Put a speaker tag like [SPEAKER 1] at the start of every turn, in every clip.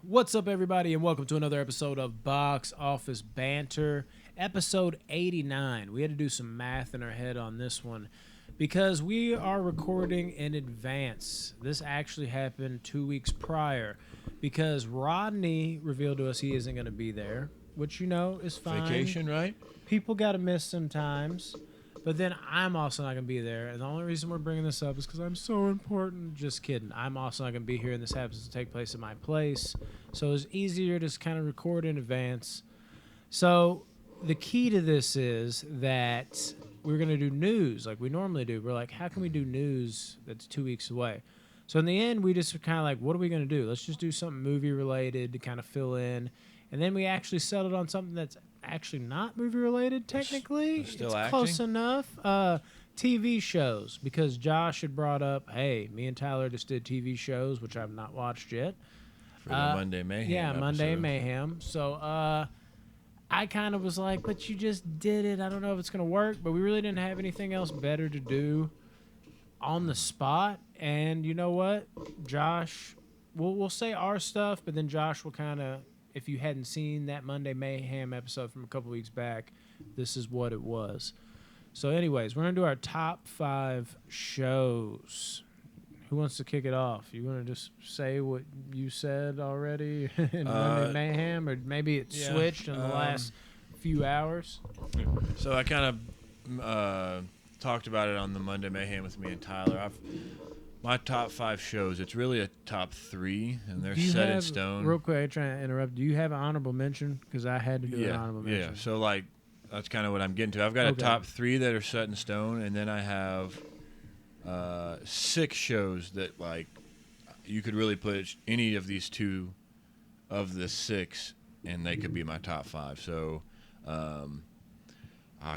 [SPEAKER 1] What's up, everybody, and welcome to another episode of Box Office Banter, episode 89. We had to do some math in our head on this one because we are recording in advance. This actually happened 2 weeks prior because Rodney revealed to us he isn't going to be there, which you know is fine.
[SPEAKER 2] Vacation, right?
[SPEAKER 1] People got to miss sometimes. But then I'm also not going to be there. And the only reason we're bringing this up is because I'm so important. Just kidding. I'm also not going to be here, and this happens to take place at my place. So it's easier to just kind of record in advance. So the key to this is that we're going to do news like we normally do. We're like, how can we do news that's 2 weeks away? So in the end, we just kind of like, what are we going to do? Let's just do something movie-related to kind of fill in. And then we actually settled on something that's actually not movie related technically.
[SPEAKER 2] Still
[SPEAKER 1] it's
[SPEAKER 2] acting?
[SPEAKER 1] close enough. TV shows, because Josh had brought up, hey, me and Tyler just did TV shows, which I've not watched yet.
[SPEAKER 2] For the Monday Mayhem episode.
[SPEAKER 1] Monday Mayhem. So I kind of was like, but you just did it. I don't know if it's going to work, but we really didn't have anything else better to do on the spot. And you know what? Josh, we'll say our stuff, but then Josh will kind of, if you hadn't seen that Monday Mayhem episode from a couple weeks back, this is what it was. So anyways, we're going to do our top 5 shows. Who wants to kick it off? You want to just say what you said already in Monday Mayhem? Or maybe it switched in the last few hours?
[SPEAKER 2] So I kind of talked about it on the Monday Mayhem with me and Tyler. My top 5 shows, it's really a top 3, and they're set in stone.
[SPEAKER 1] Real quick, I'm trying to interrupt. Do you have an honorable mention? Because I had to do an honorable mention.
[SPEAKER 2] Yeah, so like that's kind of what I'm getting to. I've got a top 3 that are set in stone, and then I have 6 shows that like you could really put any of these 2 of the 6, and they could be my top 5. So I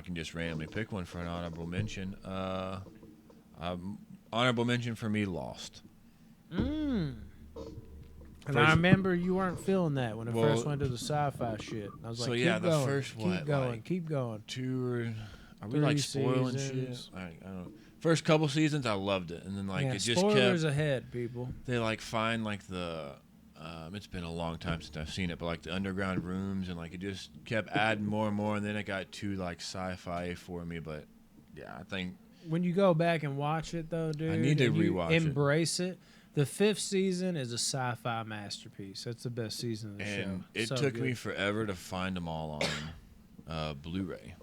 [SPEAKER 2] can just randomly pick one for an honorable mention. Honorable mention for me, Lost.
[SPEAKER 1] And I remember you weren't feeling that when it first went to the sci-fi shit. I was like, keep going,
[SPEAKER 2] first
[SPEAKER 1] keep going.
[SPEAKER 2] 2 are we like spoiling
[SPEAKER 1] seasons.
[SPEAKER 2] shit? I don't know. First couple seasons, I loved it, and then like it just
[SPEAKER 1] spoilers
[SPEAKER 2] kept.
[SPEAKER 1] Ahead, people.
[SPEAKER 2] They like find like the. It's been a long time since I've seen it, but like the underground rooms, and like it just kept adding more and more, and then it got too like sci-fi for me. But yeah, I think.
[SPEAKER 1] When you go back and watch it, though, dude,
[SPEAKER 2] I need to rewatch it.
[SPEAKER 1] Embrace it. The 5th season is a sci-fi masterpiece. That's the best season of the show.
[SPEAKER 2] And it took me forever to find them all on Blu-ray.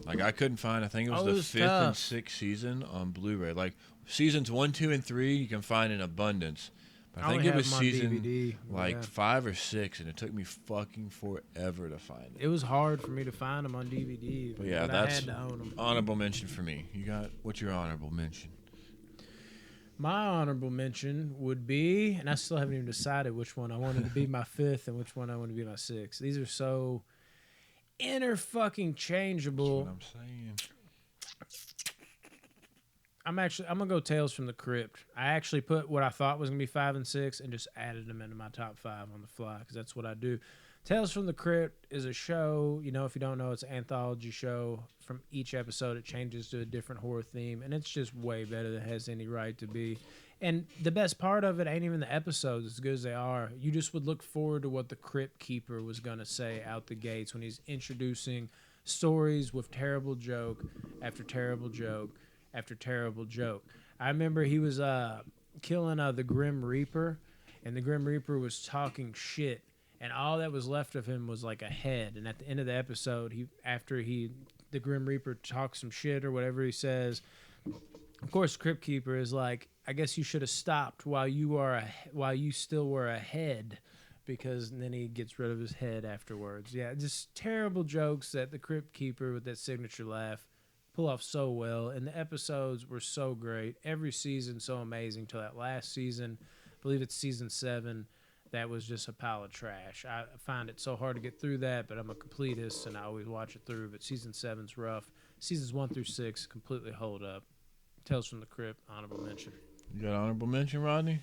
[SPEAKER 2] Like, I couldn't find, I think it was the 5th and 6th season on Blu-ray. Like, seasons 1, 2, and 3, you can find in abundance. But I think it was season DVD, 5 or 6, and it took me fucking forever to find it.
[SPEAKER 1] It was hard for me to find them on DVD.
[SPEAKER 2] But yeah,
[SPEAKER 1] I
[SPEAKER 2] that's
[SPEAKER 1] had to own them.
[SPEAKER 2] Honorable mention for me. What's your honorable mention?
[SPEAKER 1] My honorable mention would be, and I still haven't even decided which one I wanted to be my 5th and which one I want to be my 6th. These are so fucking changeable.
[SPEAKER 2] That's what I'm saying.
[SPEAKER 1] I'm gonna go Tales from the Crypt. I actually put what I thought was gonna be 5 and 6 and just added them into my top 5 on the fly because that's what I do. Tales from the Crypt is a show. You know, if you don't know, it's an anthology show. From each episode, it changes to a different horror theme, and it's just way better than it has any right to be. And the best part of it ain't even the episodes, as good as they are. You just would look forward to what the Crypt Keeper was gonna say out the gates when he's introducing stories with terrible joke after terrible joke after terrible joke. I remember he was killing the Grim Reaper, and the Grim Reaper was talking shit, and all that was left of him was like a head. And at the end of the episode, the Grim Reaper talks some shit or whatever he says. Of course, Crypt Keeper is like, I guess you should have stopped while you still were ahead, because then he gets rid of his head afterwards. Yeah, just terrible jokes that the Crypt Keeper with that signature laugh pull off so well, and the episodes were so great. Every season so amazing till that last season. I believe it's season 7. That was just a pile of trash. I find it so hard to get through that, but I'm a completist and I always watch it through. But season 7's rough. Seasons 1 through 6 completely hold up. Tales from the Crypt, honorable mention.
[SPEAKER 2] You got honorable mention, Rodney?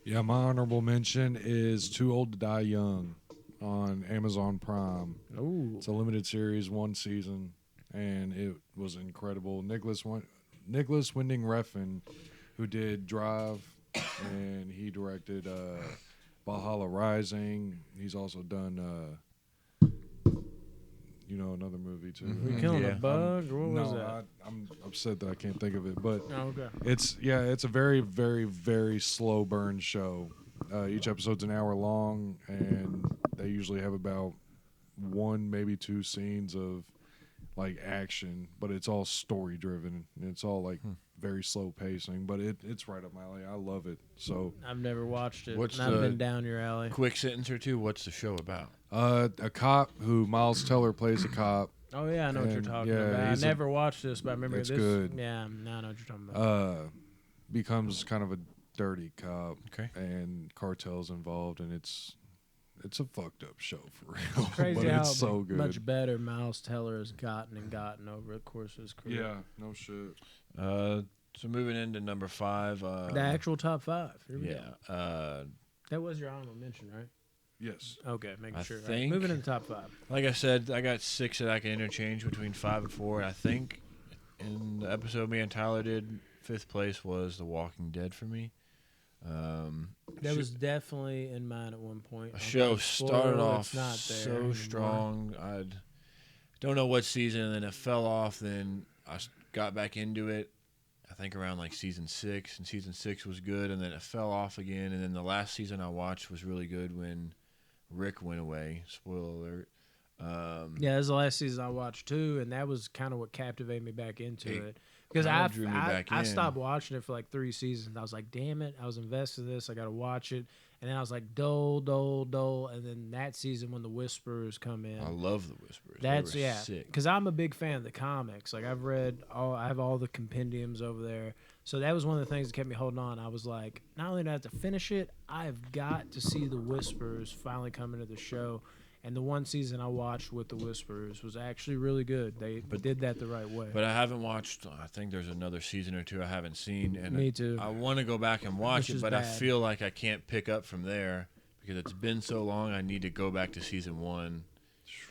[SPEAKER 3] Yeah, my honorable mention is Too Old to Die Young on Amazon Prime.
[SPEAKER 1] Ooh.
[SPEAKER 3] It's a limited series, 1 season, and it was incredible. Nicholas Winding Refn, who did Drive, and he directed Valhalla Rising. He's also done, another movie too.
[SPEAKER 1] We killing a bug? Or what was that?
[SPEAKER 3] I'm upset that I can't think of it, but
[SPEAKER 1] Oh, okay.
[SPEAKER 3] it's a very, very, very slow burn show. Each episode's an hour long, and they usually have about 1, maybe 2 scenes of like action, but it's all story driven. It's all like very slow pacing, but it's right up my alley. I love it. So
[SPEAKER 1] I've never watched it.
[SPEAKER 2] What's
[SPEAKER 1] I've
[SPEAKER 2] the-
[SPEAKER 1] been down your alley.
[SPEAKER 2] Quick sentence or two. What's the show about?
[SPEAKER 3] a cop who Miles Teller plays a cop.
[SPEAKER 1] Oh yeah, I know what you're
[SPEAKER 3] And,
[SPEAKER 1] talking
[SPEAKER 3] yeah,
[SPEAKER 1] about. I
[SPEAKER 3] he's
[SPEAKER 1] never watched this, but I remember
[SPEAKER 3] it's
[SPEAKER 1] this.
[SPEAKER 3] good.
[SPEAKER 1] Yeah, now I know what you're talking about.
[SPEAKER 3] Becomes kind of a dirty cop.
[SPEAKER 2] Okay.
[SPEAKER 3] And cartels involved, and it's a fucked up show for real.
[SPEAKER 1] Crazy
[SPEAKER 3] but
[SPEAKER 1] how
[SPEAKER 3] it's so good.
[SPEAKER 1] much better Miles Teller has gotten over the course of his career.
[SPEAKER 3] Yeah, no shit.
[SPEAKER 2] So moving into number 5.
[SPEAKER 1] The actual top 5. Here we go.
[SPEAKER 2] Yeah.
[SPEAKER 1] That was your honorable mention, right?
[SPEAKER 3] Yes.
[SPEAKER 1] Okay, making
[SPEAKER 2] I
[SPEAKER 1] sure. Right.
[SPEAKER 2] think-
[SPEAKER 1] Moving into top 5.
[SPEAKER 2] Like I said, I got 6 that I can interchange between 5 and 4. I think in the episode me and Tyler did, 5th place was The Walking Dead for me.
[SPEAKER 1] That was definitely in mine at one point.
[SPEAKER 2] A show started
[SPEAKER 1] Spoiler,
[SPEAKER 2] off
[SPEAKER 1] it's not there
[SPEAKER 2] so
[SPEAKER 1] anymore.
[SPEAKER 2] strong. I don't know what season, and then it fell off. Then I got back into it, I think around like season 6, and season 6 was good, and then it fell off again. And then the last season I watched was really good when Rick went away. Spoiler alert.
[SPEAKER 1] Yeah, that was the last season I watched too, and that was kind of what captivated me back into it. Because
[SPEAKER 2] kinda drew me back
[SPEAKER 1] I
[SPEAKER 2] in.
[SPEAKER 1] stopped watching it for like 3 seasons. I was like, damn it, I was invested in this. I got to watch it. And then I was like, dull. And then that season when the Whisperers come in.
[SPEAKER 2] I love the Whisperers.
[SPEAKER 1] That's
[SPEAKER 2] they were sick.
[SPEAKER 1] because I'm a big fan of the comics. Like I have all the compendiums over there. So that was one of the things that kept me holding on. I was like, not only do I have to finish it, I've got to see the Whisperers finally come into the show. And the one season I watched with the Whisperers was actually really good. They did that the right way.
[SPEAKER 2] But I haven't watched. I think there's another season or 2 I haven't seen, and
[SPEAKER 1] Me too.
[SPEAKER 2] I want to go back and watch
[SPEAKER 1] Which
[SPEAKER 2] it,
[SPEAKER 1] is
[SPEAKER 2] but I
[SPEAKER 1] bad.
[SPEAKER 2] feel like I can't pick up from there because it's been so long. I need to go back to season 1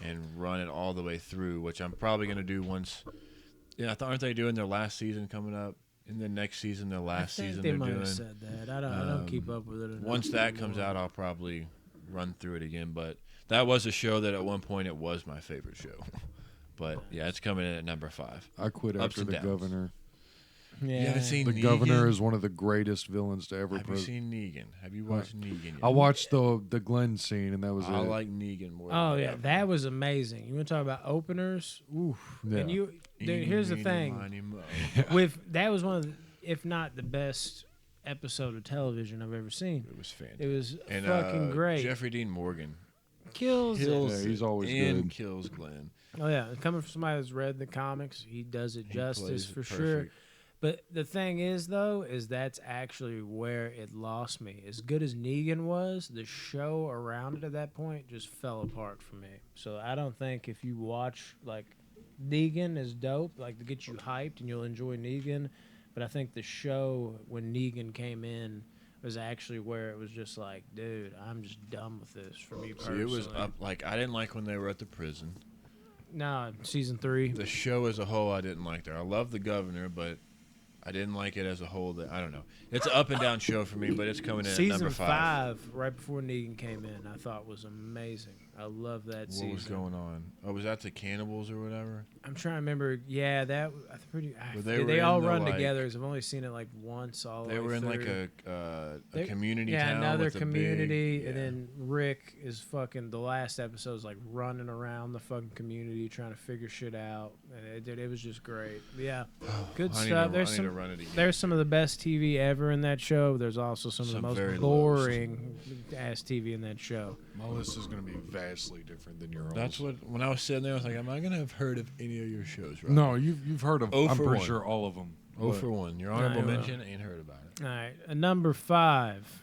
[SPEAKER 2] and run it all the way through, which I'm probably going to do once. Yeah, aren't they doing their last season coming up? In the next season, their last
[SPEAKER 1] I think
[SPEAKER 2] season
[SPEAKER 1] they
[SPEAKER 2] they're
[SPEAKER 1] might
[SPEAKER 2] doing.
[SPEAKER 1] have said that. I don't keep up with it enough
[SPEAKER 2] Once that comes
[SPEAKER 1] anymore.
[SPEAKER 2] out, I'll probably run through it again. But that was a show that at one point it was my favorite show. But yeah, it's coming in at number 5.
[SPEAKER 3] I quit
[SPEAKER 2] Ups
[SPEAKER 3] after
[SPEAKER 2] and
[SPEAKER 3] the
[SPEAKER 2] downs.
[SPEAKER 3] governor.
[SPEAKER 1] Yeah.
[SPEAKER 2] You haven't seen
[SPEAKER 3] The
[SPEAKER 2] Negan?
[SPEAKER 3] governor is one of the greatest villains to ever.
[SPEAKER 2] Have you seen Negan? Have you watched Negan yet?
[SPEAKER 3] I watched the Glenn scene, and that was
[SPEAKER 2] I
[SPEAKER 3] it.
[SPEAKER 2] like Negan more.
[SPEAKER 1] Oh
[SPEAKER 2] than
[SPEAKER 1] yeah,
[SPEAKER 2] ever.
[SPEAKER 1] that was amazing. You want to talk about openers? Oof.
[SPEAKER 3] Yeah.
[SPEAKER 1] And you, dude, here's the thing. With that was one of the, if not the best episode of television I've ever seen.
[SPEAKER 2] It was fantastic.
[SPEAKER 1] It was
[SPEAKER 2] And,
[SPEAKER 1] fucking great.
[SPEAKER 2] Jeffrey Dean Morgan
[SPEAKER 1] kills it.
[SPEAKER 2] kills
[SPEAKER 3] Yeah, he's always
[SPEAKER 2] and
[SPEAKER 3] good.
[SPEAKER 2] kills Glenn.
[SPEAKER 1] Oh yeah, coming from somebody who's read the comics, he does it
[SPEAKER 2] He
[SPEAKER 1] justice
[SPEAKER 2] plays
[SPEAKER 1] for
[SPEAKER 2] it
[SPEAKER 1] sure.
[SPEAKER 2] perfect.
[SPEAKER 1] But the thing is, though, is that's actually where it lost me. As good as Negan was, the show around it at that point just fell apart for me. So I don't think if you watch, like, Negan is dope, like, to get you hyped and you'll enjoy Negan. But I think the show, when Negan came in, was actually where it was just like, dude, I'm just done with this for me
[SPEAKER 2] See,
[SPEAKER 1] personally.
[SPEAKER 2] it was up. Like I didn't like when they were at the prison.
[SPEAKER 1] No, season 3.
[SPEAKER 2] The show as a whole, I didn't like there. I love the governor, but I didn't like it as a whole. That I don't know. It's an up and down show for me, but it's coming in at
[SPEAKER 1] Season
[SPEAKER 2] number 5.
[SPEAKER 1] right before Negan came in, I thought was amazing. I love that
[SPEAKER 2] What
[SPEAKER 1] season.
[SPEAKER 2] was going on? Oh, was that the cannibals or whatever?
[SPEAKER 1] I'm trying to remember. Yeah, that I pretty.
[SPEAKER 2] Well,
[SPEAKER 1] They,
[SPEAKER 2] were
[SPEAKER 1] all
[SPEAKER 2] in the,
[SPEAKER 1] run
[SPEAKER 2] like-
[SPEAKER 1] together. 'Cause I've only seen it like once. All the
[SPEAKER 2] They
[SPEAKER 1] way
[SPEAKER 2] were in like
[SPEAKER 1] through.
[SPEAKER 2] a community
[SPEAKER 1] yeah,
[SPEAKER 2] town.
[SPEAKER 1] another
[SPEAKER 2] with a
[SPEAKER 1] community,
[SPEAKER 2] big,
[SPEAKER 1] and
[SPEAKER 2] yeah.
[SPEAKER 1] then Rick is fucking. The last episode is like running around the fucking community trying to figure shit out. And it was just great. Yeah, good
[SPEAKER 2] I need
[SPEAKER 1] stuff.
[SPEAKER 2] to-
[SPEAKER 1] There's
[SPEAKER 2] I need
[SPEAKER 1] some.
[SPEAKER 2] to run it again.
[SPEAKER 1] There's some of the best TV ever in that show. There's also some of
[SPEAKER 2] Some
[SPEAKER 1] the
[SPEAKER 2] very
[SPEAKER 1] most
[SPEAKER 2] lows.
[SPEAKER 1] boring ass TV in that show.
[SPEAKER 3] My list is going to be vastly different than your own.
[SPEAKER 2] That's what. When I was sitting there, I was like, "Am I gonna have heard of any of your shows?" Right?
[SPEAKER 3] No, you've heard of.
[SPEAKER 2] Oh
[SPEAKER 3] I'm
[SPEAKER 2] for
[SPEAKER 3] pretty
[SPEAKER 2] one.
[SPEAKER 3] sure all of them.
[SPEAKER 2] Oh for 1. Your honorable
[SPEAKER 1] I will.
[SPEAKER 2] mention ain't heard about it.
[SPEAKER 1] All right, number 5.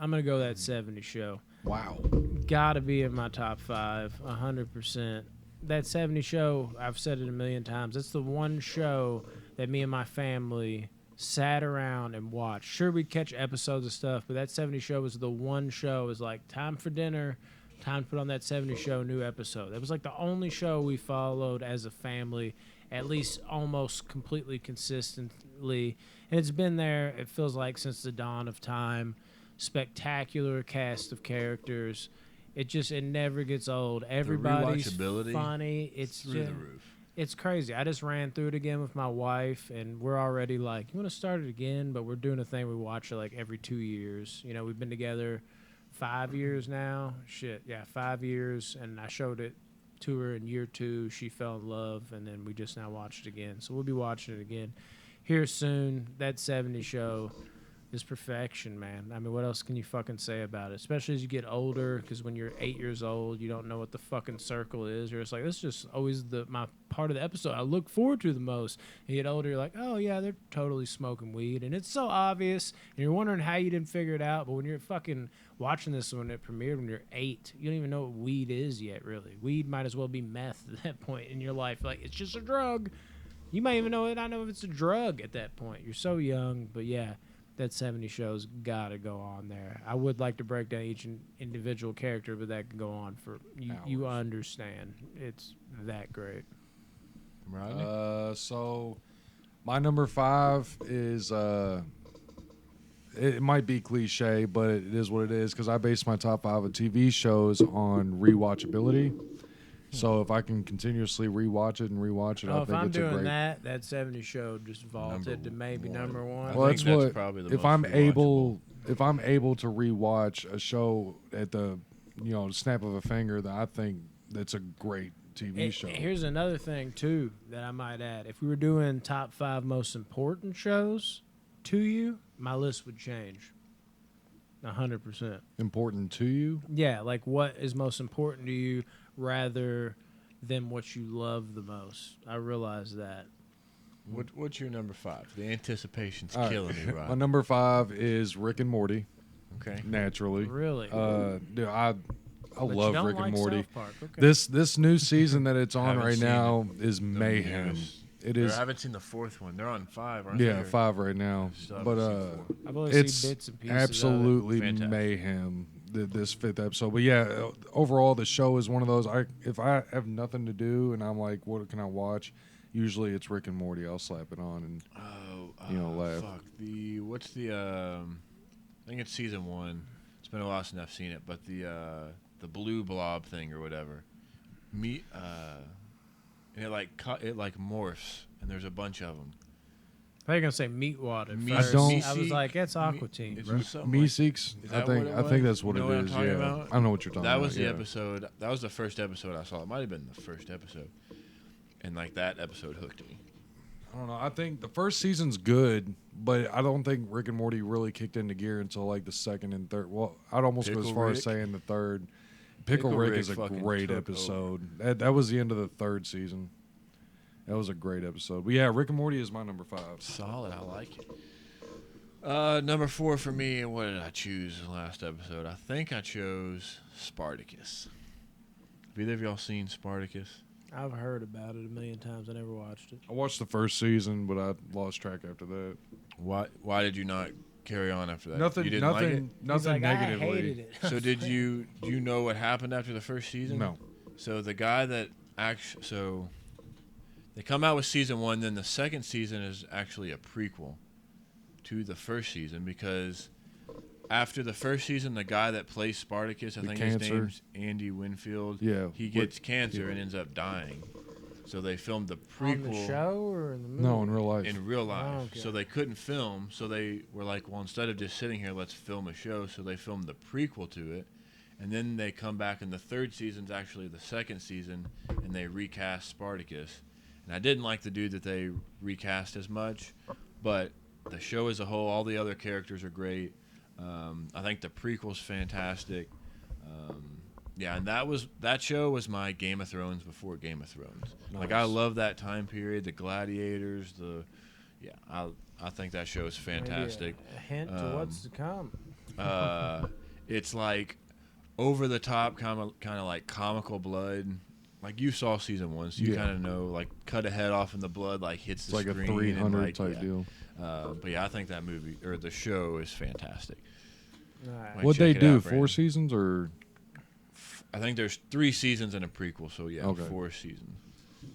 [SPEAKER 1] I'm gonna go that 70 show.
[SPEAKER 3] Wow.
[SPEAKER 1] Gotta be in my top 5, 100%. That 70 show, I've said it a million times. It's the one show that me and my family sat around and watched. Sure, we'd catch episodes of stuff, but that 70 show was the one show. It was like time for dinner, time to put on that 70 show new episode. It was like the only show we followed as a family, at least almost completely consistently. And it's been there, it feels like, since the dawn of time. spectacular cast of characters. It never gets old. Everybody's
[SPEAKER 2] rewatchability,
[SPEAKER 1] funny. It's
[SPEAKER 2] through
[SPEAKER 1] just,
[SPEAKER 2] the roof.
[SPEAKER 1] it's crazy. I just ran through it again with my wife, and we're already like, you want to start it again? But we're doing a thing. We watch it like every 2 years. You know, we've been together 5 years now. 5 years. And I showed it to her in year 2. She fell in love, and then we just now watched it again. So we'll be watching it again here soon. That 70 show is perfection, man. I mean, what else can you fucking say about it? Especially as you get older, because when you're 8 years old, you don't know what the fucking circle is. You're just like, this is just always my part of the episode I look forward to the most. And you get older, you're like, oh yeah, they're totally smoking weed, and it's so obvious, and you're wondering how you didn't figure it out. But when you're fucking watching this when it premiered when you're 8, you don't even know what weed is yet, really. Weed might as well be meth at that point in your life. Like, it's just a drug. You might even know it. I know if it's a drug at that point. You're so young, but yeah. That 70 show's got to go on there. I would like to break down each individual character, but that can go on for you. You understand? It's that great.
[SPEAKER 3] So my number 5 is it might be cliche, but it is what it is because I base my top 5 of TV shows on rewatchability. So if I can continuously rewatch it, I think
[SPEAKER 1] I'm
[SPEAKER 3] it's a great.
[SPEAKER 1] doing that 70 show just vaulted to maybe number 1.
[SPEAKER 3] Well, that's what.
[SPEAKER 2] Probably the
[SPEAKER 3] if
[SPEAKER 2] most
[SPEAKER 3] I'm
[SPEAKER 2] rewatchable.
[SPEAKER 3] if I'm able to rewatch a show at the snap of a finger, then I think that's a great TV show.
[SPEAKER 1] Here's another thing too that I might add. If we were doing top 5 most important shows to you, my list would change. 100%.
[SPEAKER 3] Important to you?
[SPEAKER 1] Yeah, like what is most important to you rather than what you love the most. I realize that.
[SPEAKER 2] What's your number 5? The anticipation's
[SPEAKER 3] All
[SPEAKER 2] killing me,
[SPEAKER 3] My
[SPEAKER 2] Rob.
[SPEAKER 3] number 5 is Rick and Morty.
[SPEAKER 2] Okay.
[SPEAKER 3] Naturally.
[SPEAKER 1] Really?
[SPEAKER 3] Dude, I
[SPEAKER 1] But
[SPEAKER 3] love
[SPEAKER 1] you don't
[SPEAKER 3] Rick
[SPEAKER 1] like
[SPEAKER 3] and Morty.
[SPEAKER 1] South Park. Okay.
[SPEAKER 3] This new season that it's on
[SPEAKER 2] Haven't
[SPEAKER 3] right
[SPEAKER 2] seen
[SPEAKER 3] now is
[SPEAKER 2] The
[SPEAKER 3] mayhem.
[SPEAKER 2] newest.
[SPEAKER 3] It is.
[SPEAKER 2] I haven't seen the 4th one. They're on 5, aren't
[SPEAKER 3] Yeah,
[SPEAKER 2] they?
[SPEAKER 3] 5 right now.
[SPEAKER 2] Still
[SPEAKER 3] But
[SPEAKER 2] haven't seen 4.
[SPEAKER 1] I've only
[SPEAKER 3] it's
[SPEAKER 1] seen bits and pieces
[SPEAKER 3] absolutely
[SPEAKER 2] Fantastic.
[SPEAKER 3] mayhem. This 5th episode, but yeah, overall the show is one of those. If I have nothing to do and I'm like, what can I watch? Usually it's Rick and Morty. I'll slap it on and laugh.
[SPEAKER 2] Fuck what's the I think it's season 1. It's been a while since I've seen it, but the blue blob thing or whatever, and it like morphs and there's a bunch of them.
[SPEAKER 1] I thought you were gonna say meat water.
[SPEAKER 3] I
[SPEAKER 1] was like, that's Aqua Teen.
[SPEAKER 2] It's
[SPEAKER 1] bro.
[SPEAKER 2] something
[SPEAKER 3] Meeseeks.
[SPEAKER 2] Is
[SPEAKER 3] I
[SPEAKER 2] that
[SPEAKER 3] think
[SPEAKER 2] what it
[SPEAKER 3] I think
[SPEAKER 2] was?
[SPEAKER 3] that's what
[SPEAKER 2] You know
[SPEAKER 3] it
[SPEAKER 2] what I'm
[SPEAKER 3] is.
[SPEAKER 2] talking
[SPEAKER 3] Yeah,
[SPEAKER 2] about?
[SPEAKER 3] I don't know what you're talking about.
[SPEAKER 2] That was the
[SPEAKER 3] yeah.
[SPEAKER 2] episode. That was the first episode I saw. It might have been the first episode, and like that episode hooked me.
[SPEAKER 3] I don't know. I think the first season's good, but I don't think Rick and Morty really kicked into gear until like the second and third. Well, I'd almost go as
[SPEAKER 2] Pickle
[SPEAKER 3] far
[SPEAKER 2] Rick?
[SPEAKER 3] as saying the third. Pickle Rick is a
[SPEAKER 2] fucking
[SPEAKER 3] great
[SPEAKER 2] took
[SPEAKER 3] episode. That was the end of the 3rd season. That was a great episode. But yeah, Rick and Morty is my number 5.
[SPEAKER 2] Solid. I like it. Number 4 for me. What did I choose in the last episode? I think I chose Spartacus. Have either of y'all seen Spartacus?
[SPEAKER 1] I've heard about it a million times. I never watched it.
[SPEAKER 3] I watched the first season, but I lost track after that.
[SPEAKER 2] Why did you not carry on after that?
[SPEAKER 3] Nothing.
[SPEAKER 2] You didn't like it?
[SPEAKER 3] Nothing
[SPEAKER 1] He's like,
[SPEAKER 3] negatively.
[SPEAKER 1] I hated it.
[SPEAKER 2] So do you know what happened after the first season?
[SPEAKER 3] No.
[SPEAKER 2] So the guy that they come out with season 1, then the second season is actually a prequel to the first season because after the first season, the guy that plays Spartacus, I think his name's Andy Winfield.
[SPEAKER 3] Yeah.
[SPEAKER 2] He gets cancer and ends up dying. So they filmed the prequel
[SPEAKER 1] On the show or in the movie?
[SPEAKER 3] No, in real life.
[SPEAKER 2] in real life.
[SPEAKER 1] Oh, okay.
[SPEAKER 2] So they couldn't film. So they were like, well, instead of just sitting here, let's film a show. So they filmed the prequel to it. And then they come back, and the 3rd season's actually the 2nd season, and they recast Spartacus. And I didn't like the dude that they recast as much, but the show as a whole, all the other characters are great. I think the prequel's fantastic. Yeah, and that show was my Game of Thrones before Game of Thrones.
[SPEAKER 3] Nice.
[SPEAKER 2] Like I love that time period, the gladiators, I think that show is fantastic.
[SPEAKER 1] Maybe a hint to what's to come.
[SPEAKER 2] It's like over the top, kind of like comical blood. Like you saw season 1, so you kind of know. Like cut a head off and the blood like hits
[SPEAKER 3] It's
[SPEAKER 2] the
[SPEAKER 3] like a
[SPEAKER 2] screen.
[SPEAKER 3] 300
[SPEAKER 2] and,
[SPEAKER 3] type deal.
[SPEAKER 2] But yeah, I think that movie or the show is fantastic.
[SPEAKER 1] All right.
[SPEAKER 2] Might
[SPEAKER 3] What'd
[SPEAKER 2] check
[SPEAKER 3] they
[SPEAKER 2] it
[SPEAKER 3] do?
[SPEAKER 2] out,
[SPEAKER 3] 4
[SPEAKER 2] Brandon.
[SPEAKER 3] seasons or?
[SPEAKER 2] I think there's 3 seasons and a prequel, so yeah,
[SPEAKER 3] Okay.
[SPEAKER 2] 4 seasons.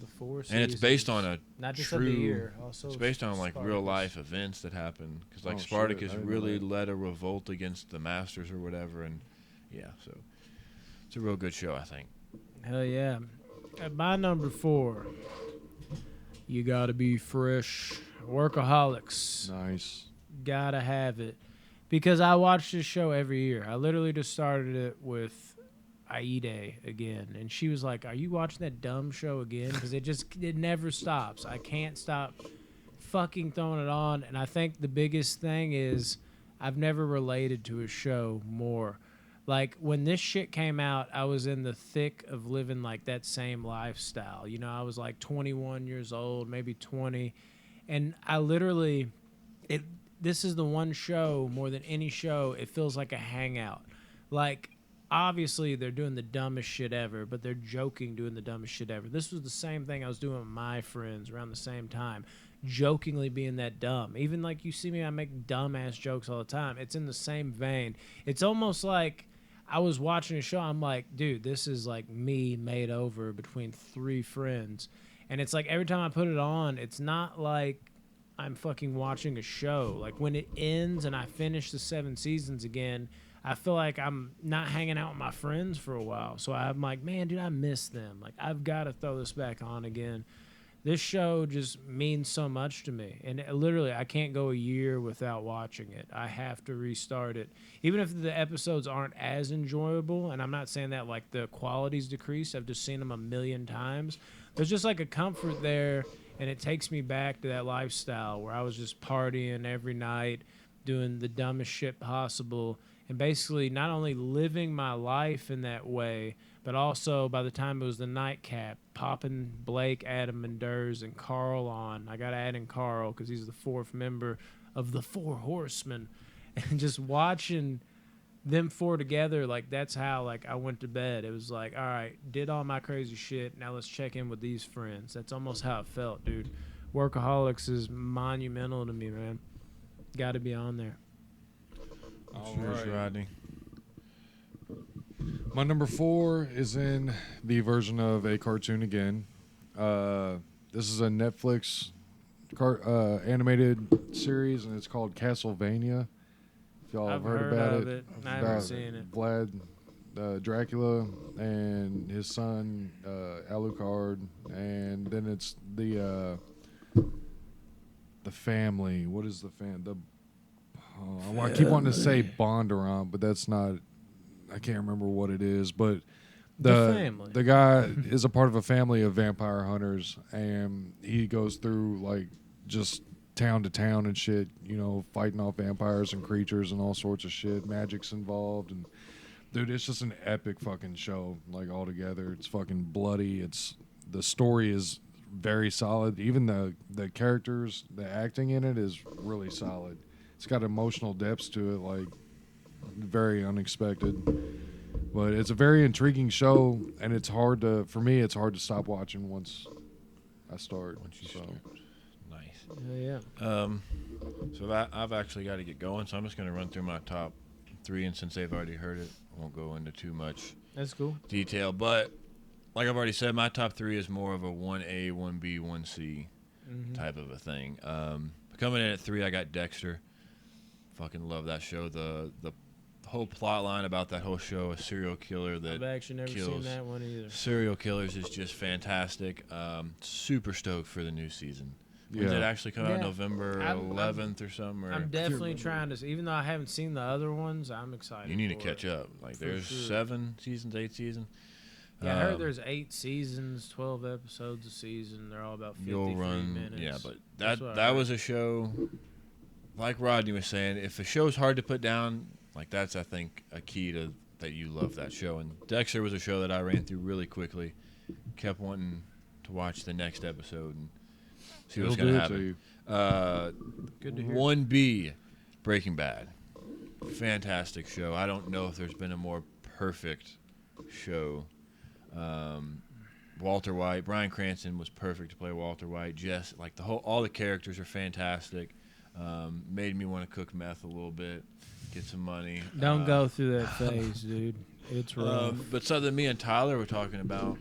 [SPEAKER 1] The 4 seasons.
[SPEAKER 2] And it's based on a
[SPEAKER 1] not just
[SPEAKER 2] true.
[SPEAKER 1] of the year, also
[SPEAKER 2] It's based on like
[SPEAKER 1] Spartacus.
[SPEAKER 2] real life events that happened. Because like
[SPEAKER 3] Oh, shit,
[SPEAKER 2] Spartacus
[SPEAKER 3] I didn't know
[SPEAKER 2] really
[SPEAKER 3] that.
[SPEAKER 2] led a revolt against the masters or whatever, and yeah, so it's a real good show, I think.
[SPEAKER 1] Hell yeah. At my number 4, you gotta be fresh. Workaholics.
[SPEAKER 3] Nice.
[SPEAKER 1] Gotta have it. Because I watch this show every year. I literally just started it with Aide again. And she was like, are you watching that dumb show again? Because it never stops. I can't stop fucking throwing it on. And I think the biggest thing is I've never related to a show more. Like, when this shit came out, I was in the thick of living, like, that same lifestyle. You know, I was, like, 21 years old, maybe 20. And I literally... This is the one show, more than any show, it feels like a hangout. Like, obviously, they're doing the dumbest shit ever, but they're joking doing the dumbest shit ever. This was the same thing I was doing with my friends around the same time, jokingly being that dumb. Even like you see me, I make dumbass jokes all the time. It's in the same vein. It's almost like I was watching a show, I'm like, dude, this is like me made over between 3 friends. And it's like every time I put it on, it's not like I'm fucking watching a show. Like, when it ends and I finish the 7 seasons again, I feel like I'm not hanging out with my friends for a while. So I'm like, man, dude, I miss them. Like, I've got to throw this back on again. This show just means so much to me. And literally, I can't go a year without watching it. I have to restart it. Even if the episodes aren't as enjoyable, and I'm not saying that like the quality's decreased. I've just seen them a million times. There's just like a comfort there. And it takes me back to that lifestyle where I was just partying every night, doing the dumbest shit possible, and basically not only living my life in that way, but also by the time it was the nightcap, popping Blake, Adam, and Durs and Carl on. I got to add in Carl because he's the 4th member of the 4 Horsemen. And just watching them 4 together, like, that's how, like, I went to bed. It was like, all right, did all my crazy shit, now let's check in with these friends. That's almost how it felt, dude. Workaholics is monumental to me, man. Got to be on there.
[SPEAKER 3] All
[SPEAKER 2] Cheers,
[SPEAKER 3] right.
[SPEAKER 2] Rodney.
[SPEAKER 3] My number 4 is in the version of a cartoon again. This is a Netflix animated series, and it's called Castlevania. If y'all have heard about it.
[SPEAKER 1] I haven't seen it.
[SPEAKER 3] Vlad, Dracula, and his son Alucard, and then it's the family. What is the I keep wanting to say Bondurant, but that's not. I can't remember what it is, but the guy is a part of a family of vampire hunters, and he goes through like just town to town and shit, you know, fighting off vampires and creatures and all sorts of shit. Magic's involved, and dude, it's just an epic fucking show. Like, altogether, it's fucking bloody. The story is very solid. Even the characters, the acting in it is really solid. It's got emotional depths to it, like very unexpected. But it's a very intriguing show, and it's hard to stop watching once I start.
[SPEAKER 2] Nice.
[SPEAKER 1] Yeah.
[SPEAKER 2] So I've actually got to get going, so I'm just going to run through my top 3, and since they've already heard it, I won't go into too much
[SPEAKER 1] That's cool.
[SPEAKER 2] detail. But like I've already said, my top 3 is more of a 1A, 1B, 1C type of a thing. Coming in at 3, I got Dexter. Fucking love that show. The whole plot line about that whole show, a serial killer that
[SPEAKER 1] I've actually never seen that one either.
[SPEAKER 2] Serial killers is just fantastic. Super stoked for the new season. When did it actually come out? November 11th or something? Or
[SPEAKER 1] I'm definitely trying to, even though I haven't seen the other ones, I'm excited.
[SPEAKER 2] You need to catch up. Like, there's 7 seasons, 8 seasons.
[SPEAKER 1] Yeah, I heard there's 8 seasons, 12 episodes a season. They're all about 53 minutes.
[SPEAKER 2] Yeah, but that was a show, like Rodney was saying, if a show's hard to put down, like, that's, I think, a key to that you love that show. And Dexter was a show that I ran through really quickly. Kept wanting to watch the next episode and see what's going to happen.
[SPEAKER 1] Good to hear.
[SPEAKER 2] 1B, Breaking Bad. Fantastic show. I don't know if there's been a more perfect show. Walter White, Bryan Cranston was perfect to play Walter White. Jess, like all the characters are fantastic. Made me want to cook meth a little bit, get some money.
[SPEAKER 1] Don't go through that phase, dude. It's rough.
[SPEAKER 2] But something me and Tyler were talking about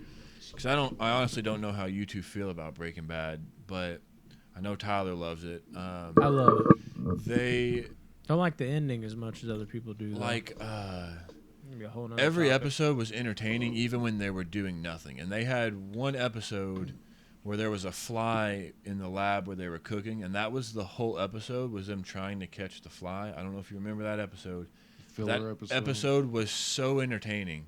[SPEAKER 2] Because I honestly don't know how you two feel about Breaking Bad, but I know Tyler loves it.
[SPEAKER 1] I love it.
[SPEAKER 2] They
[SPEAKER 1] Don't like the ending as much as other people do. Though.
[SPEAKER 2] like
[SPEAKER 1] Maybe a whole nother
[SPEAKER 2] every
[SPEAKER 1] topic.
[SPEAKER 2] episode was entertaining, even when they were doing nothing. And they had one episode where there was a fly in the lab where they were cooking, and that was the whole episode, was them trying to catch the fly. I don't know if you remember that episode.
[SPEAKER 3] Filler
[SPEAKER 2] That episode was so entertaining.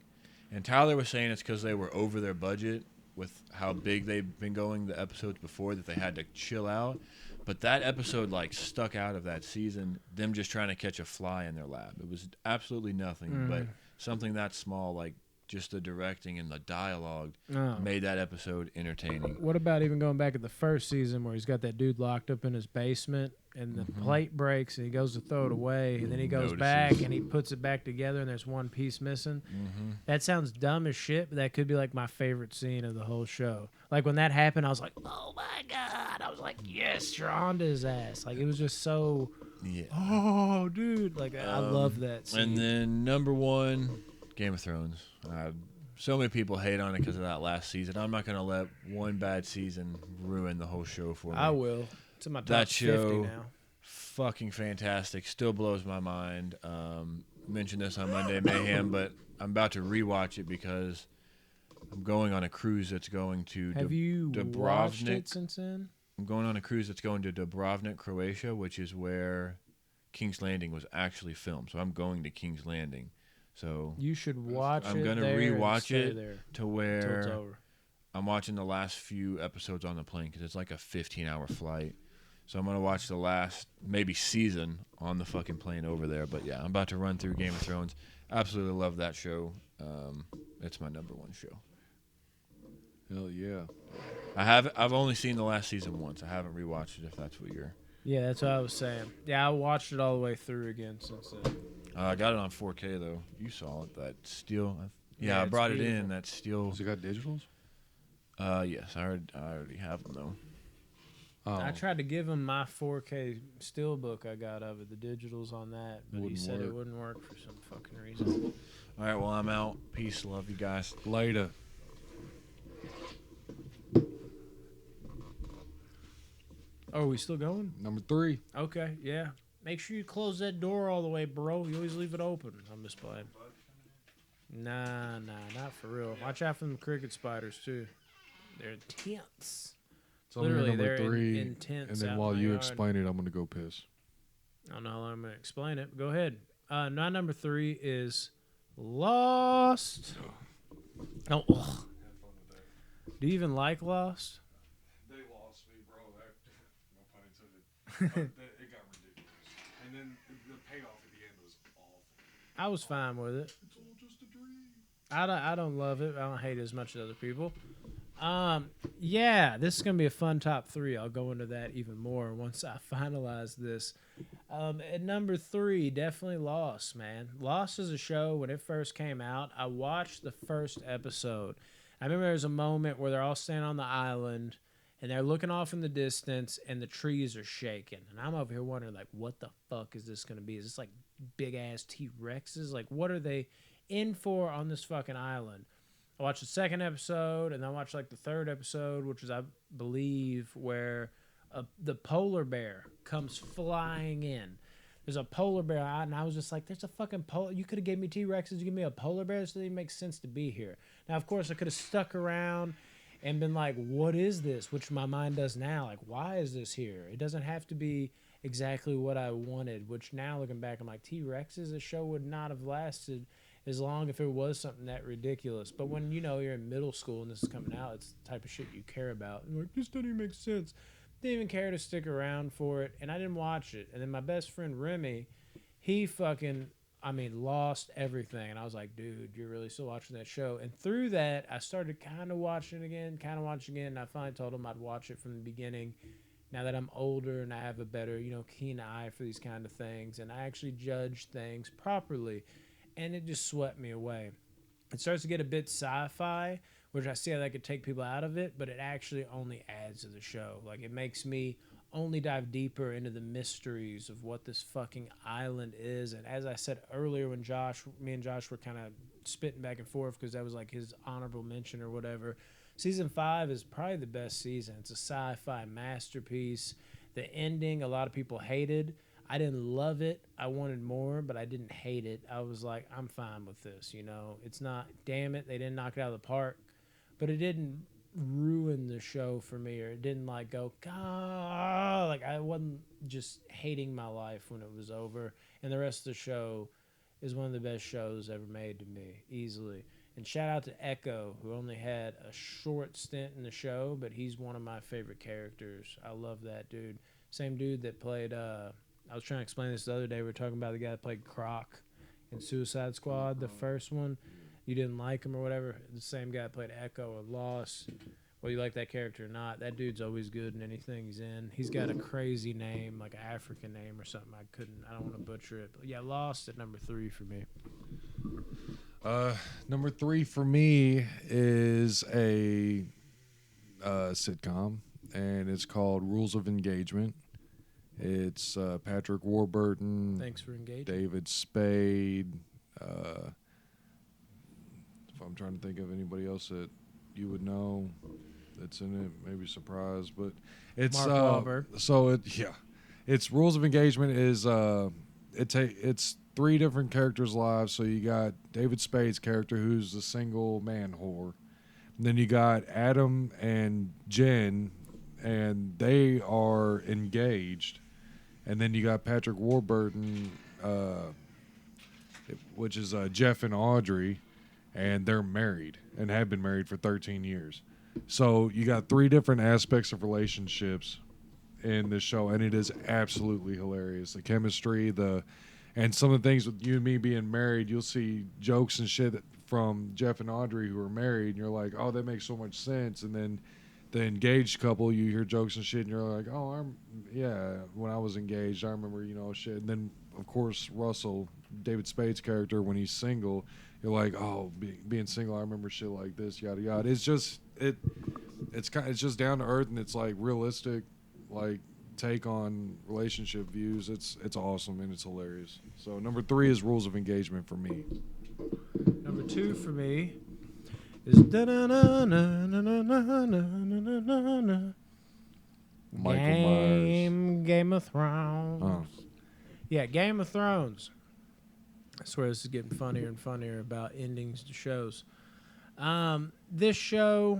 [SPEAKER 2] And Tyler was saying it's because they were over their budget with how big they've been going the episodes before, that they had to chill out. But that episode like stuck out of that season, them just trying to catch a fly in their lab. It was absolutely nothing, but something that small, like just the directing and the dialogue, made that episode entertaining.
[SPEAKER 1] What about even going back to the first season where he's got that dude locked up in his basement and the plate breaks and he goes to throw it away and then he goes back and he puts it back together and there's one piece missing? That sounds dumb as shit, but that could be like my favorite scene of the whole show. Like when that happened, I was like, oh my God. I was like, yes, you're onto his ass. Like it was just so, oh, dude. Like I love that scene.
[SPEAKER 2] And then number 1, Game of Thrones. So many people hate on it because of that last season. I'm not going to let one bad season ruin the whole show for me.
[SPEAKER 1] I will. It's in my top
[SPEAKER 2] that
[SPEAKER 1] 50
[SPEAKER 2] show,
[SPEAKER 1] now.
[SPEAKER 2] fucking fantastic. Still blows my mind. Mentioned this on Monday Mayhem, but I'm about to rewatch it because I'm going on a cruise that's going to
[SPEAKER 1] Have you watched it since then?
[SPEAKER 2] I'm going on a cruise that's going to Dubrovnik, Croatia, which is where King's Landing was actually filmed. So I'm going to King's Landing. So
[SPEAKER 1] you should watch it.
[SPEAKER 2] I'm going to rewatch it to where
[SPEAKER 1] it's over.
[SPEAKER 2] I'm watching the last few episodes on the plane because it's like a 15-hour flight. So I'm going to watch the last maybe season on the fucking plane over there. But yeah, I'm about to run through Game of Thrones. Absolutely love that show. It's my number 1 show.
[SPEAKER 3] Hell yeah.
[SPEAKER 2] I've only seen the last season once. I haven't rewatched it, if that's what you're...
[SPEAKER 1] Yeah, that's what I was saying. Yeah, I watched it all the way through again since then.
[SPEAKER 2] I got it on 4K, though. You saw it. That steel...
[SPEAKER 1] Yeah,
[SPEAKER 2] I brought
[SPEAKER 1] beautiful.
[SPEAKER 2] it in. That steel...
[SPEAKER 3] Has it got digitals?
[SPEAKER 2] Yes, I already have them, though.
[SPEAKER 3] Oh.
[SPEAKER 1] I tried to give him my 4K steelbook I got of it, the digitals on that, but he said it wouldn't work for some fucking reason.
[SPEAKER 2] All right, well, I'm out. Peace. Love you guys.
[SPEAKER 3] Later.
[SPEAKER 1] Oh, are we still going?
[SPEAKER 3] Number 3.
[SPEAKER 1] Okay, yeah. Make sure you close that door all the way, bro. You always leave it open. I'm just playing. Nah, not for real. Watch out for them cricket spiders, too. They're intense.
[SPEAKER 3] Tell me
[SPEAKER 1] Literally,
[SPEAKER 3] number
[SPEAKER 1] they're
[SPEAKER 3] 3,
[SPEAKER 1] intense.
[SPEAKER 3] and then
[SPEAKER 1] out
[SPEAKER 3] while
[SPEAKER 1] in my
[SPEAKER 3] you
[SPEAKER 1] yard.
[SPEAKER 3] explain it, I'm going to go piss.
[SPEAKER 1] I don't know how long I'm going to explain it. Go ahead. My number 3 is Lost. Oh, ugh. Do you even like Lost?
[SPEAKER 3] They lost me, bro. No pun intended. It got ridiculous. And then the payoff at the end was awful.
[SPEAKER 1] I was fine with it.
[SPEAKER 3] It's all just a dream.
[SPEAKER 1] I don't love it. I don't hate it as much as other people. Yeah, this is going to be a fun top 3. I'll go into that even more once I finalize this. At number 3, definitely Lost, man. Lost is a show, when it first came out, I watched the first episode. I remember there was a moment where they're all standing on the island, and they're looking off in the distance, and the trees are shaking. And I'm over here wondering, like, what the fuck is this going to be? Is this, like, big-ass T-Rexes? Like, what are they in for on this fucking island? I watched the second episode, and then I watched, like, the third episode, which is, I believe, where the polar bear comes flying in. There's a polar bear out, and I was just like, there's a fucking polar... You could have gave me T-Rexes, you give me a polar bear? This doesn't even make sense to be here. Now, of course, I could have stuck around and been like, what is this? Which my mind does now. Like, why is this here? It doesn't have to be exactly what I wanted, which now, looking back, I'm like, T-Rexes? The show would not have lasted as long if it was something that ridiculous. But when, you know, you're in middle school and this is coming out, it's the type of shit you care about. And you're like, this doesn't even make sense. Didn't even care to stick around for it, and I didn't watch it. And then my best friend Remy, he fucking, lost everything. And I was like, dude, you're really still watching that show? And through that, I started kind of watching it again, and I finally told him I'd watch it from the beginning. Now that I'm older and I have a better, keen eye for these kind of things, and I actually judge things properly, and it just swept me away. It starts to get a bit sci-fi, which I see how that could take people out of it, but it actually only adds to the show. Like, it makes me only dive deeper into the mysteries of what this fucking island is. And as I said earlier, when me and Josh were kind of spitting back and forth, because that was like his honorable mention or whatever, Season 5 is probably the best season. It's a sci-fi masterpiece. The ending, a lot of people hated. I didn't love it. I wanted more, but I didn't hate it. I was like, I'm fine with this, you know. It's not, damn it, they didn't knock it out of the park, but it didn't ruin the show for me, or it didn't like go, God, like I wasn't just hating my life when it was over. And the rest of the show is one of the best shows ever made to me, easily. And shout out to Echo, who only had a short stint in the show, but he's one of my favorite characters. I love that dude. Same dude that played, I was trying to explain this the other day. We were talking about the guy that played Croc in Suicide Squad, the first one. You didn't like him or whatever. The same guy that played Echo or Lost. Well, you like that character or not, that dude's always good in anything he's in. He's got a crazy name, like an African name or something. I don't want to butcher it. But yeah, Lost at number 3 for me.
[SPEAKER 3] Number 3 for me is a sitcom, and it's called Rules of Engagement. It's Patrick Warburton.
[SPEAKER 1] Thanks for engaging.
[SPEAKER 3] David Spade. If I'm trying to think of anybody else that you would know that's in it, maybe surprised, but it's
[SPEAKER 1] Mark Wahlberg.
[SPEAKER 3] It's Rules of Engagement is it's 3 different characters' lives. So you got David Spade's character, who's a single man whore. And then you got Adam and Jen, and they are engaged. And then you got Patrick Warburton, which is Jeff and Audrey, and they're married and have been married for 13 years. So you got 3 different aspects of relationships in this show, and it is absolutely hilarious. The chemistry, and some of the things with you and me being married, you'll see jokes and shit from Jeff and Audrey who are married, and you're like, oh, that makes so much sense. And then the engaged couple, you hear jokes and shit, and you're like, oh, when I was engaged, I remember, shit. And then, of course, Russell, David Spade's character, when he's single, you're like, oh, being single, I remember shit like this, yada yada. It's just it's just down to earth, and it's like realistic, like take on relationship views. It's awesome and it's hilarious. So number 3 is Rules of Engagement for me.
[SPEAKER 1] Number 2 for me is
[SPEAKER 3] Michael Myers.
[SPEAKER 1] Game of Thrones.
[SPEAKER 3] Oh.
[SPEAKER 1] Yeah, Game of Thrones. I swear this is getting funnier and funnier about endings to shows. This show,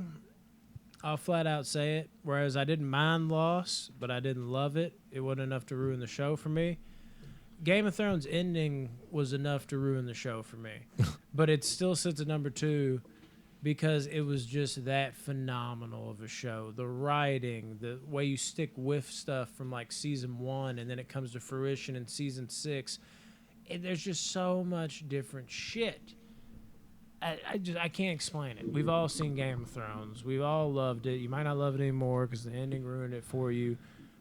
[SPEAKER 1] I'll flat out say it, whereas I didn't mind loss, but I didn't love it. It wasn't enough to ruin the show for me. Game of Thrones ending was enough to ruin the show for me. But it still sits at number 2 because it was just that phenomenal of a show. The writing, the way you stick with stuff from like season 1 and then it comes to fruition in season 6. There's just so much different shit. I can't explain it. We've all seen Game of Thrones. We've all loved it. You might not love it anymore because the ending ruined it for you.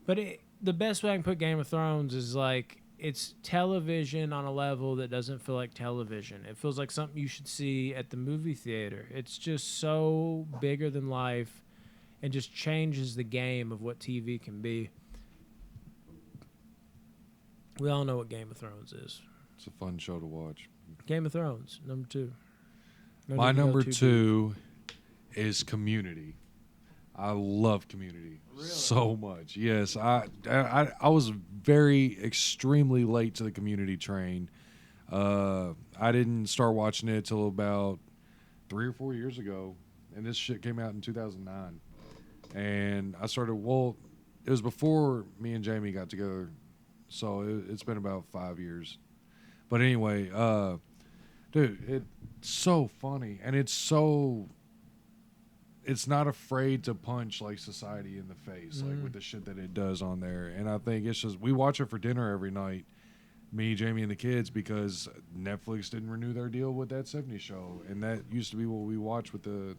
[SPEAKER 1] But the best way I can put Game of Thrones is like it's television on a level that doesn't feel like television. It feels like something you should see at the movie theater. It's just so bigger than life and just changes the game of what TV can be. We all know what Game of Thrones is.
[SPEAKER 3] It's a fun show to watch.
[SPEAKER 1] Game of Thrones, number 2.
[SPEAKER 3] My number 2 is Community. I love Community so much. Yes, I was extremely late to the Community train. I didn't start watching it till about 3 or 4 years ago, and this shit came out in 2009. And I started. Well, it was before me and Jamie got together, so it's been about 5 years. But anyway, dude, it's so funny, and it's not afraid to punch like society in the face, like with the shit that it does on there. And I think it's just, we watch it for dinner every night, me, Jamie, and the kids, because Netflix didn't renew their deal with that 70s show, and that used to be what we watch with the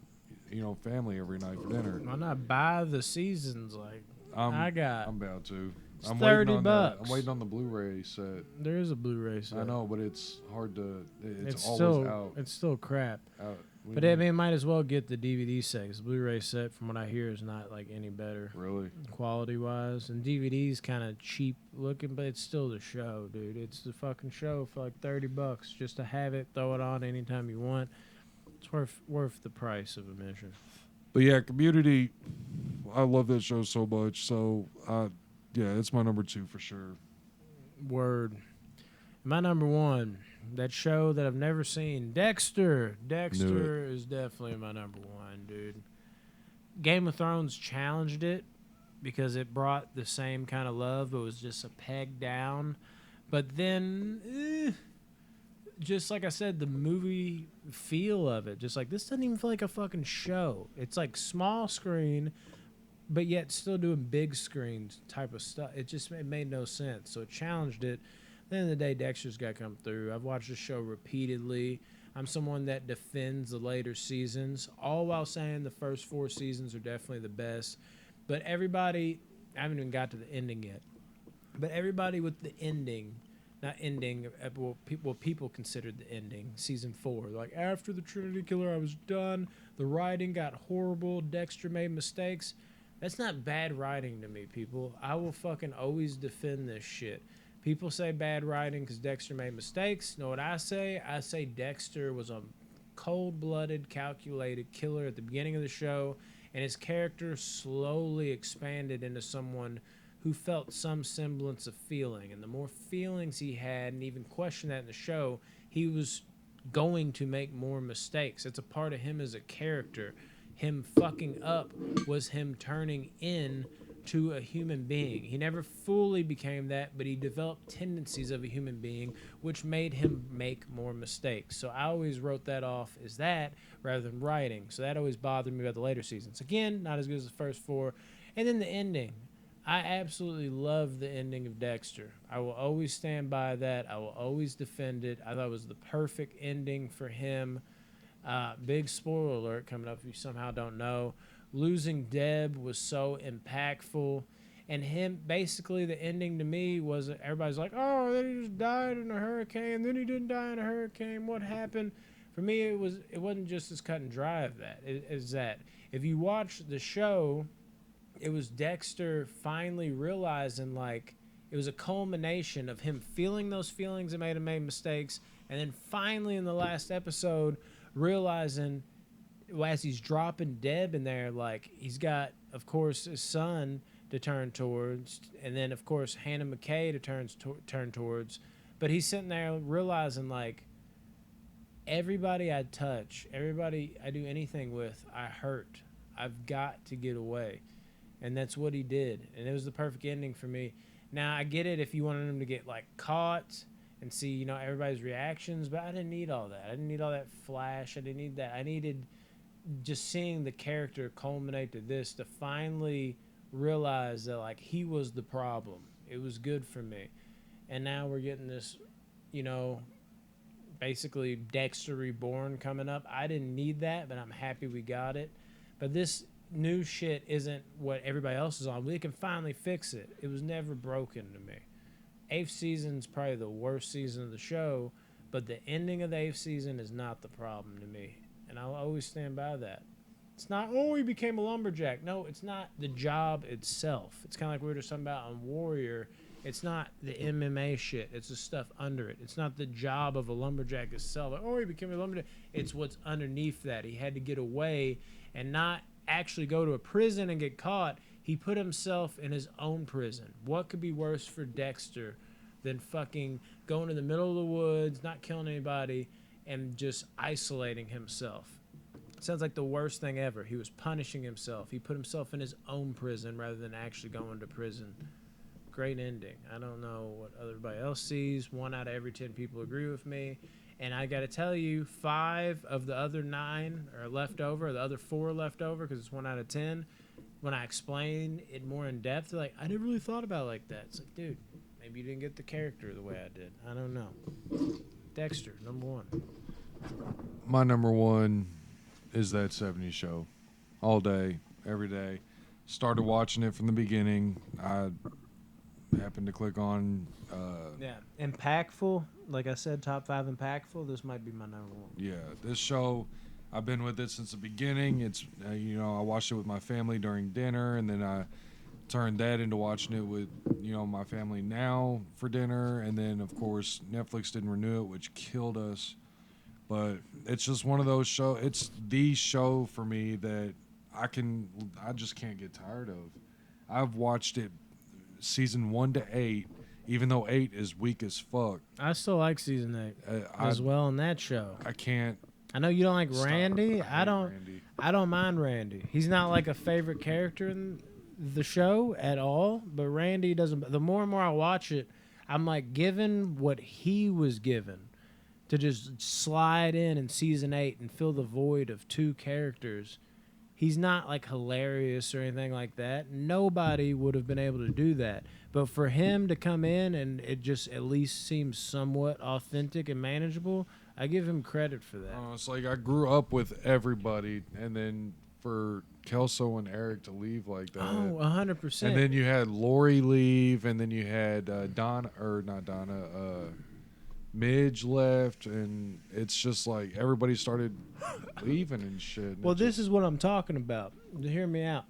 [SPEAKER 3] family every night for dinner.
[SPEAKER 1] Why not buy the seasons? Like I'm
[SPEAKER 3] about to.
[SPEAKER 1] It's $30.
[SPEAKER 3] I'm waiting on the Blu-ray set.
[SPEAKER 1] There is a Blu-ray set.
[SPEAKER 3] I know, but it's hard to. It's always
[SPEAKER 1] still
[SPEAKER 3] out.
[SPEAKER 1] It's still crap.
[SPEAKER 3] Out.
[SPEAKER 1] But I mean, might as well get the DVD set. 'Cause the Blu-ray set, from what I hear, is not like any better.
[SPEAKER 3] Really?
[SPEAKER 1] Quality-wise, and DVD's kind of cheap looking, but it's still the show, dude. It's the fucking show for like $30 just to have it, throw it on anytime you want. It's worth the price of admission.
[SPEAKER 3] But yeah, Community, I love that show so much. So yeah, it's my number 2 for sure.
[SPEAKER 1] Word. My number 1, that show that I've never seen, Dexter. Dexter is definitely my number 1, dude. Game of Thrones challenged it because it brought the same kind of love, but it was just a peg down. But then, just like I said, the movie feel of it, just like this doesn't even feel like a fucking show. It's like small screen, but yet still doing big screen type of stuff. It made no sense. So it challenged it. At the end of the day, Dexter's got to come through. I've watched the show repeatedly. I'm someone that defends the later seasons, all while saying the first 4 seasons are definitely the best. But everybody, I haven't even got to the ending yet, but everybody with the ending, not ending, what people considered the ending, season 4, like, after the Trinity Killer, I was done. The writing got horrible. Dexter made mistakes. That's not bad writing to me, people. I will fucking always defend this shit. People say bad writing because Dexter made mistakes. Know what I say? I say Dexter was a cold-blooded, calculated killer at the beginning of the show, and his character slowly expanded into someone who felt some semblance of feeling. And the more feelings he had, and even questioned that in the show, he was going to make more mistakes. It's a part of him as a character. Him fucking up was him turning in to a human being. He never fully became that, but he developed tendencies of a human being, which made him make more mistakes. So I always wrote that off as that rather than writing. So that always bothered me about the later seasons. Again, not as good as the first 4. And then the ending. I absolutely love the ending of Dexter. I will always stand by that. I will always defend it. I thought it was the perfect ending for him. Big spoiler alert coming up if you somehow don't know. Losing Deb was so impactful. And him, basically, the ending to me was everybody's like, oh, then he just died in a hurricane. Then he didn't die in a hurricane. What happened? For me, it wasn't just as cut and dry of that. Is that if you watch the show, it was Dexter finally realizing, like, it was a culmination of him feeling those feelings that made him make mistakes, and then finally in the last episode realizing, as he's dropping Deb in there, like, he's got, of course, his son to turn towards, and then, of course, Hannah McKay to turn towards, but he's sitting there realizing, like, everybody I touch, everybody I do anything with, I hurt. I've got to get away. And that's what he did. And it was the perfect ending for me. Now, I get it if you wanted him to get, like, caught and see, you know, everybody's reactions, but I didn't need all that. I didn't need all that flash. I didn't need that. I needed just seeing the character culminate to this to finally realize that, like, he was the problem. It was good for me. And now we're getting this, you know, basically Dexter Reborn coming up. I didn't need that, but I'm happy we got it. But this new shit isn't what everybody else is on. We can finally fix it. It was never broken to me. 8th season's probably the worst season of the show, but the ending of the 8th season is not the problem to me. And I'll always stand by that. It's not, oh, he became a lumberjack. No, it's not the job itself. It's kind of like we were just talking about on Warrior. It's not the MMA shit. It's the stuff under it. It's not the job of a lumberjack itself. Like, oh, he became a lumberjack. It's what's underneath that. He had to get away and not actually go to a prison and get caught. He put himself in his own prison. What could be worse for Dexter than fucking going to the middle of the woods, not killing anybody, and just isolating himself? Sounds like the worst thing ever. He was punishing himself. He put himself in his own prison rather than actually going to prison. Great ending. I don't know what everybody else sees. 1 out of every 10 people agree with me. And I got to tell you, 5 of the other 9 are left over. The other 4 are left over because it's 1 out of 10. When I explain it more in depth, they're like, I never really thought about it like that. It's like, dude, maybe you didn't get the character the way I did. I don't know. Dexter, number 1.
[SPEAKER 3] My number 1 is that 70s show. All day, every day. Started watching it from the beginning. I happened to click on...
[SPEAKER 1] Impactful. Like I said, top 5 impactful. This might be my number 1.
[SPEAKER 3] Yeah, this show, I've been with it since the beginning. It's, you know, I watched it with my family during dinner, and then I turned that into watching it with, you know, my family now for dinner. And then, of course, Netflix didn't renew it, which killed us. But it's just one of those shows. It's the show for me that I just can't get tired of. I've watched it season 1 to 8, even though 8 is weak as fuck.
[SPEAKER 1] I still like season 8 as well in that show.
[SPEAKER 3] I can't.
[SPEAKER 1] I know you don't like
[SPEAKER 3] stop.
[SPEAKER 1] Randy.
[SPEAKER 3] Randy.
[SPEAKER 1] I don't mind Randy. He's not like a favorite character in the show at all, but Randy doesn't. The more and more I watch it, I'm like, given what he was given to just slide in season 8 and fill the void of 2 characters, he's not like hilarious or anything like that. Nobody would have been able to do that. But for him to come in and it just at least seems somewhat authentic and manageable, I give him credit for that.
[SPEAKER 3] It's like I grew up with everybody, and then for Kelso and Eric to leave like that.
[SPEAKER 1] Oh, 100%.
[SPEAKER 3] And then you had Lori leave, and then you had Midge left, and it's just like everybody started leaving and shit.
[SPEAKER 1] Well, this is what I'm talking about. Hear me out.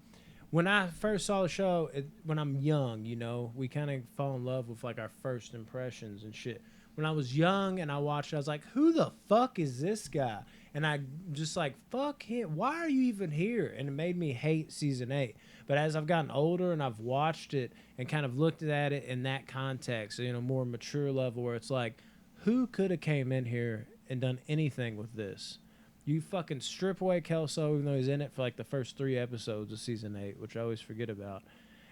[SPEAKER 1] When I first saw the show, when I'm young, you know, we kind of fall in love with like our first impressions and shit. When I was young and I watched it, I was like, who the fuck is this guy? And I just like, fuck him. Why are you even here? And it made me hate season 8. But as I've gotten older and I've watched it and kind of looked at it in that context, you know, more mature level where it's like, who could have came in here and done anything with this? You fucking strip away Kelso, even though he's in it for like the first 3 episodes of season 8, which I always forget about,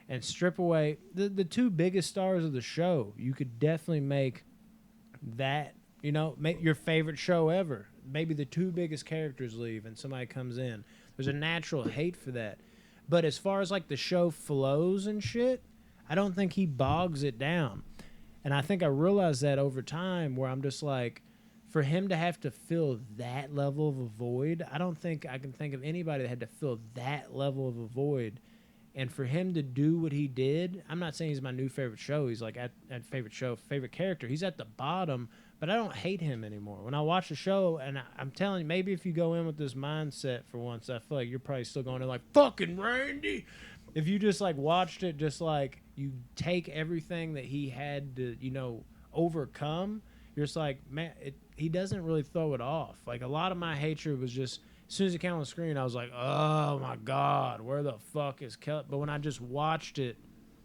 [SPEAKER 1] and strip away the 2 biggest stars of the show. You could definitely make that, you know, make your favorite show ever. Maybe the 2 biggest characters leave and somebody comes in. There's a natural hate for that. But as far as like the show flows and shit, I don't think he bogs it down. And I think I realized that over time where I'm just like, for him to have to fill that level of a void, I don't think I can think of anybody that had to fill that level of a void. And for him to do what he did, I'm not saying he's my new favorite show. He's like at favorite show, favorite character. He's at the bottom, but I don't hate him anymore. When I watch the show, and I'm telling you, maybe if you go in with this mindset for once, I feel like you're probably still going in like, fucking Randy. If you just like watched it, just like you take everything that he had to, you know, overcome, you're just like, man, he doesn't really throw it off. Like a lot of my hatred was just, as soon as it came on the screen, I was like, oh my God, where the fuck is Kelly? But when I just watched it,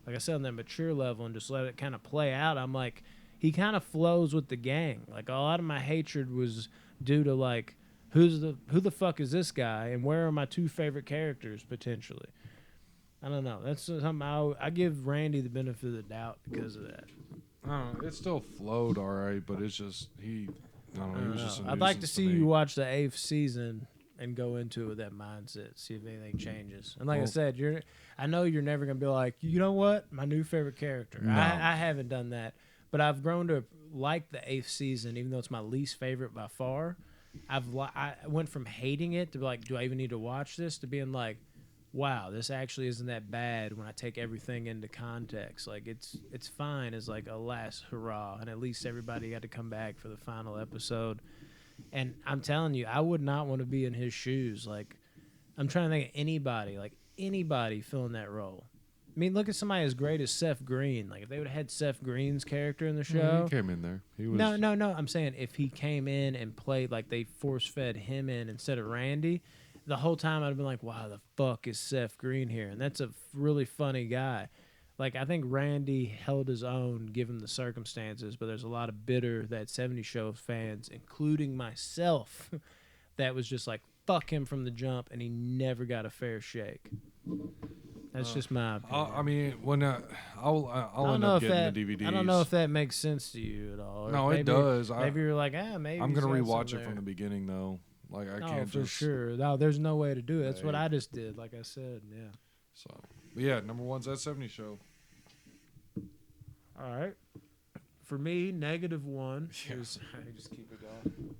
[SPEAKER 1] like I said, on that mature level and just let it kind of play out, I'm like, he kind of flows with the gang. Like a lot of my hatred was due to like, who the fuck is this guy? And where are my 2 favorite characters potentially? I don't know. That's something I give Randy the benefit of the doubt because of that.
[SPEAKER 3] I don't know. It still flowed all right, but it's just he was just a
[SPEAKER 1] I'd like to
[SPEAKER 3] nuisance
[SPEAKER 1] see
[SPEAKER 3] me.
[SPEAKER 1] you watch the 8th season and go into it with that mindset, see if anything changes. And like I said, I know you're never gonna be like, you know what, my new favorite character.
[SPEAKER 3] No.
[SPEAKER 1] I haven't done that, but I've grown to like the 8th season, even though it's my least favorite by far. I went from hating it to be like, do I even need to watch this, to being like, wow, this actually isn't that bad when I take everything into context. Like it's fine as like a last hurrah, and at least everybody got to come back for the final episode. And I'm telling you, I would not want to be in his shoes. Like I'm trying to think of anybody filling that role. I mean, look at somebody as great as Seth Green. Like if they would have had Seth Green's character in the show.
[SPEAKER 3] He came in there. He was
[SPEAKER 1] No. I'm saying if he came in and played like they force-fed him in instead of Randy, the whole time I'd have been like, wow, the fuck is Seth Green here? And that's a really funny guy. Like, I think Randy held his own given the circumstances, but there's a lot of bitter that 70 Show fans, including myself, that was just like, fuck him from the jump, and he never got a fair shake. That's just my opinion.
[SPEAKER 3] I mean, when I'll end up getting the DVDs.
[SPEAKER 1] I don't know if that makes sense to you at all.
[SPEAKER 3] No, it does.
[SPEAKER 1] Maybe you're like, maybe
[SPEAKER 3] I'm gonna
[SPEAKER 1] he's got
[SPEAKER 3] rewatch
[SPEAKER 1] something
[SPEAKER 3] it from the
[SPEAKER 1] there.
[SPEAKER 3] beginning though. Like I
[SPEAKER 1] No,
[SPEAKER 3] can't
[SPEAKER 1] for
[SPEAKER 3] just
[SPEAKER 1] sure. No, there's no way to do it. That's what I just did. Like I said, yeah.
[SPEAKER 3] So, but yeah, number one's that 70 Show.
[SPEAKER 1] All right. For me, -1 is I just keep it going.